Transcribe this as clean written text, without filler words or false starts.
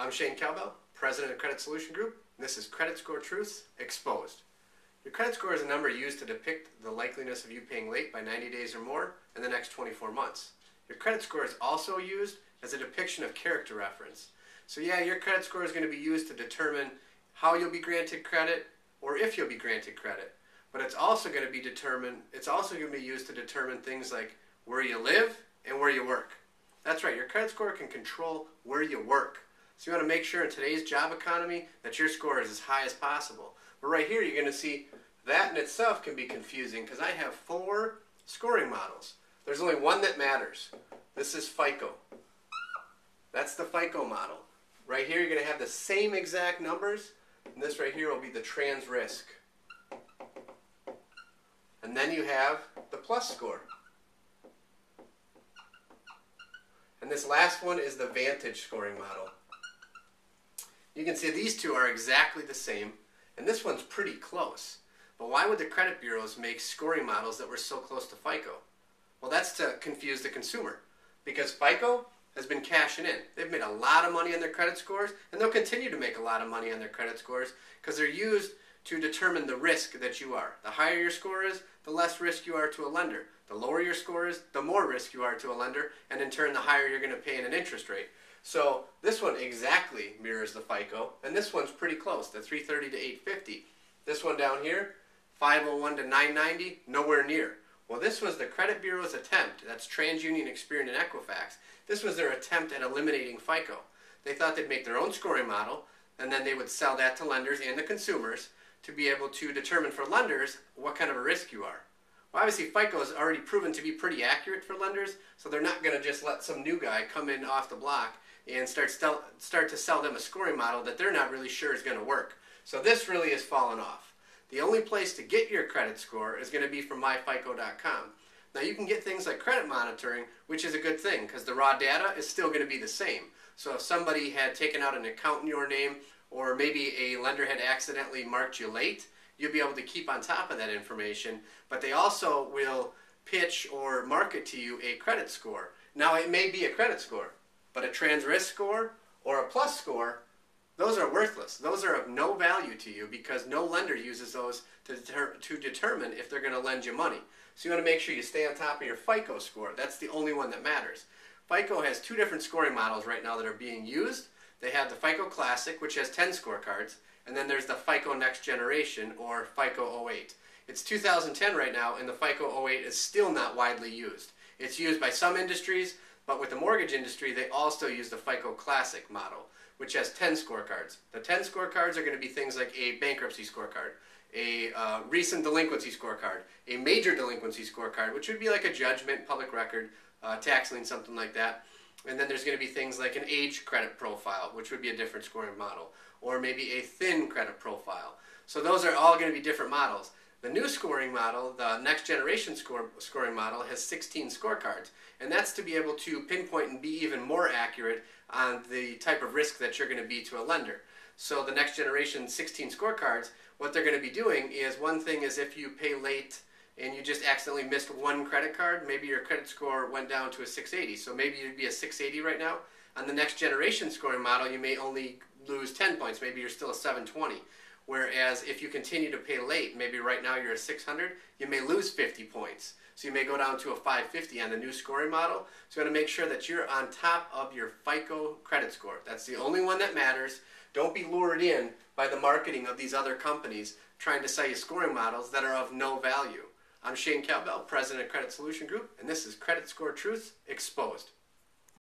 I'm Shane Cowbell, President of Credit Solution Group, and this is Credit Score Truths Exposed. Your credit score is a number used to depict the likeliness of you paying late by 90 days or more in the next 24 months. Your credit score is also used as a depiction of character reference. So yeah, your credit score is going to be used to determine how you'll be granted credit or if you'll be granted credit. But it's also going to be used to determine things like where you live and where you work. That's right, your credit score can control where you work. So you want to make sure in today's job economy that your score is as high as possible. But right here you're going to see that in itself can be confusing because I have 4 scoring models. There's only one that matters. This is FICO. That's the FICO model. Right here you're going to have the same exact numbers, and this right here will be the trans risk. And then you have the plus score. And this last one is the Vantage scoring model. You can see these two are exactly the same, and this one's pretty close. But why would the credit bureaus make scoring models that were so close to FICO? Well, that's to confuse the consumer, because FICO has been cashing in. They've made a lot of money on their credit scores, and they'll continue to make a lot of money on their credit scores because they're used to determine the risk that you are. The higher your score is, the less risk you are to a lender. The lower your score is, the more risk you are to a lender, and in turn the higher you're going to pay in an interest rate. So this one exactly mirrors the FICO, and this one's pretty close, the 330 to 850. This one down here, 501 to 990, nowhere near. Well, this was the credit bureau's attempt. That's TransUnion, Experian, and Equifax. This was their attempt at eliminating FICO. They thought they'd make their own scoring model, and then they would sell that to lenders and the consumers to be able to determine for lenders what kind of a risk you are. Well, obviously FICO has already proven to be pretty accurate for lenders, so they're not going to just let some new guy come in off the block and start to sell them a scoring model that they're not really sure is going to work. So this really has fallen off. The only place to get your credit score is going to be from myfico.com. Now you can get things like credit monitoring, which is a good thing because the raw data is still going to be the same. So if somebody had taken out an account in your name, or maybe a lender had accidentally marked you late, you'll be able to keep on top of that information. But they also will pitch or market to you a credit score. Now it may be a credit score, but a trans risk score or a plus score, those are worthless. Those are of no value to you because no lender uses those to determine if they're going to lend you money. So you want to make sure you stay on top of your FICO score. That's the only one that matters. FICO has 2 different scoring models right now that are being used. They have the FICO Classic, which has 10 scorecards, and then there's the FICO Next Generation, or FICO 08. It's 2010 right now, and the FICO 08 is still not widely used. It's used by some industries, but with the mortgage industry, they also use the FICO Classic model, which has 10 scorecards. The 10 scorecards are going to be things like a bankruptcy scorecard, a recent delinquency scorecard, a major delinquency scorecard, which would be like a judgment, public record, tax lien, something like that. And then there's going to be things like an age credit profile, which would be a different scoring model, or maybe a thin credit profile. So those are all going to be different models. The new scoring model, the next generation scoring model, has 16 scorecards, and that's to be able to pinpoint and be even more accurate on the type of risk that you're going to be to a lender. So the next generation 16 scorecards, what they're going to be doing is, one thing is if you pay late and you just accidentally missed one credit card, maybe your credit score went down to a 680. So maybe you'd be a 680 right now. On the next generation scoring model, you may only lose 10 points. Maybe you're still a 720. Whereas if you continue to pay late, maybe right now you're a 600, you may lose 50 points. So you may go down to a 550 on the new scoring model. So you want to make sure that you're on top of your FICO credit score. That's the only one that matters. Don't be lured in by the marketing of these other companies trying to sell you scoring models that are of no value. I'm Shane Cowbell, President of Credit Solution Group, and this is Credit Score Truths Exposed.